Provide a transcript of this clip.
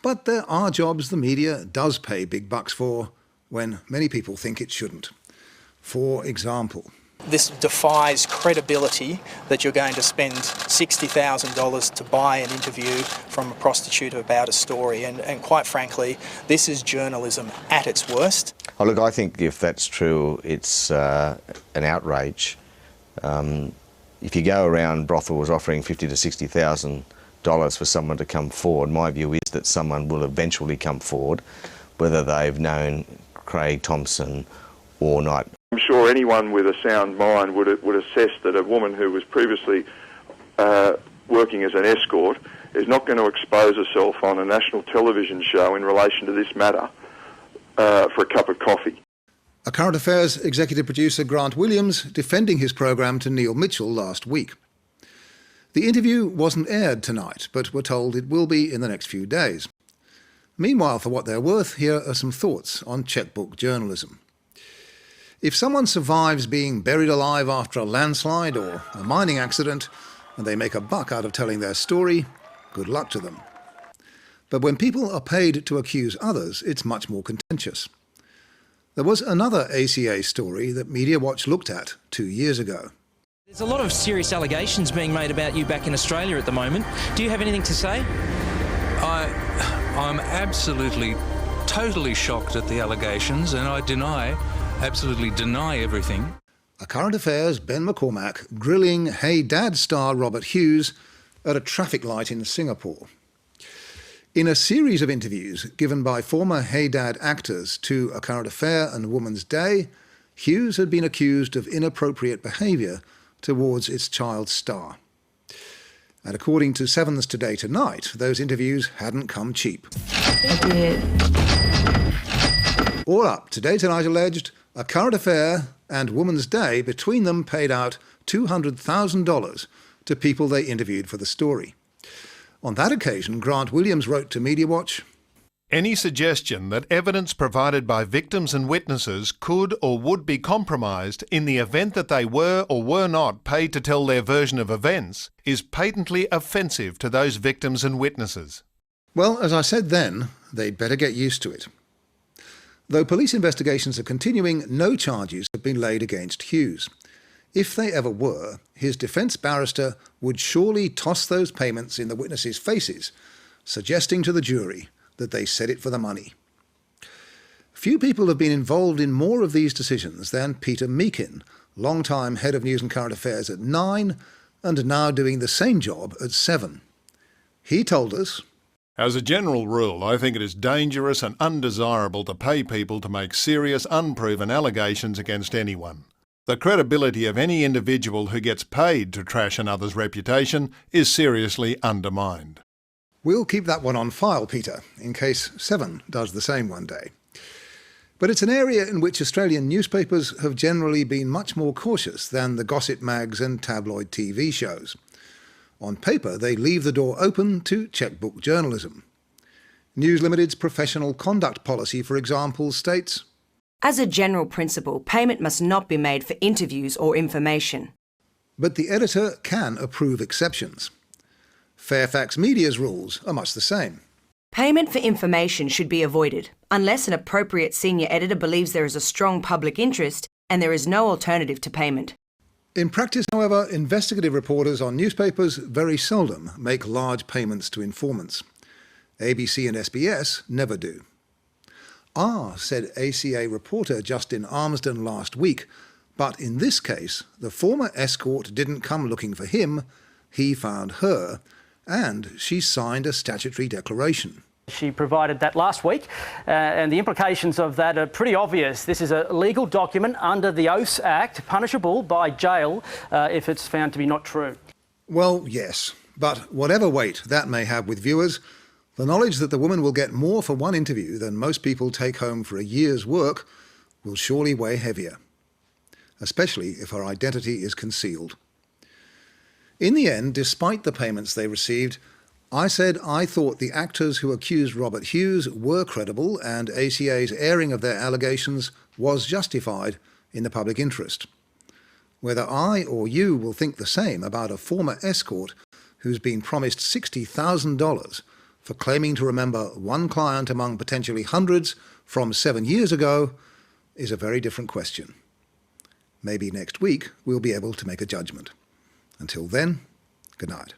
But there are jobs the media does pay big bucks for when many people think it shouldn't. For example, this defies credibility that you're going to spend $60,000 to buy an interview from a prostitute about a story. And quite frankly, this is journalism at its worst. Oh, look, I think if that's true, it's an outrage. If you go around brothels offering $50,000 to $60,000 for someone to come forward, my view is that someone will eventually come forward, whether they've known Craig Thompson or not. I'm sure anyone with a sound mind would assess that a woman who was previously working as an escort is not going to expose herself on a national television show in relation to this matter for a cup of coffee. A Current Affairs executive producer, Grant Williams, defending his programme to Neil Mitchell last week. The interview wasn't aired tonight, but we're told it will be in the next few days. Meanwhile, for what they're worth, here are some thoughts on chequebook journalism. If someone survives being buried alive after a landslide or a mining accident, and they make a buck out of telling their story, good luck to them. But when people are paid to accuse others, it's much more contentious. There was another ACA story that Media Watch looked at 2 years ago. There's a lot of serious allegations being made about you back in Australia at the moment. Do you have anything to say? I'm absolutely, totally shocked at the allegations, and I absolutely deny everything. A Current Affairs Ben McCormack grilling Hey Dad star Robert Hughes at a traffic light in Singapore. In a series of interviews given by former Hey Dad actors to A Current Affair and Woman's Day, Hughes had been accused of inappropriate behaviour towards its child star. And according to Seven's Today Tonight, those interviews hadn't come cheap. All up, Today Tonight alleged A Current Affair and Woman's Day between them paid out $200,000 to people they interviewed for the story. On that occasion, Grant Williams wrote to Media Watch, "Any suggestion that evidence provided by victims and witnesses could or would be compromised in the event that they were or were not paid to tell their version of events is patently offensive to those victims and witnesses." Well, as I said then, they'd better get used to it. Though police investigations are continuing, no charges have been laid against Hughes. If they ever were, his defence barrister would surely toss those payments in the witnesses' faces, suggesting to the jury that they said it for the money. Few people have been involved in more of these decisions than Peter Meakin, long-time head of News and Current Affairs at 9 and now doing the same job at 7. He told us, "As a general rule, I think it is dangerous and undesirable to pay people to make serious, unproven allegations against anyone. The credibility of any individual who gets paid to trash another's reputation is seriously undermined." We'll keep that one on file, Peter, in case 7 does the same one day. But it's an area in which Australian newspapers have generally been much more cautious than the gossip mags and tabloid TV shows. On paper, they leave the door open to chequebook journalism. News Limited's professional conduct policy, for example, states, "As a general principle, payment must not be made for interviews or information." But the editor can approve exceptions. Fairfax Media's rules are much the same. Payment for information should be avoided, unless an appropriate senior editor believes there is a strong public interest and there is no alternative to payment. In practice, however, investigative reporters on newspapers very seldom make large payments to informants. ABC and SBS never do. Said ACA reporter Justin Armsden last week, but in this case, the former escort didn't come looking for him, he found her, and she signed a statutory declaration. She provided that last week, and the implications of that are pretty obvious. This is a legal document under the Oaths Act, punishable by jail if it's found to be not true. Well, yes, but whatever weight that may have with viewers, the knowledge that the woman will get more for one interview than most people take home for a year's work will surely weigh heavier, especially if her identity is concealed. In the end, despite the payments they received, I said I thought the actors who accused Robert Hughes were credible and ACA's airing of their allegations was justified in the public interest. Whether I or you will think the same about a former escort who's been promised $60,000 for claiming to remember one client among potentially hundreds from 7 years ago is a very different question. Maybe next week we'll be able to make a judgment. Until then, good night.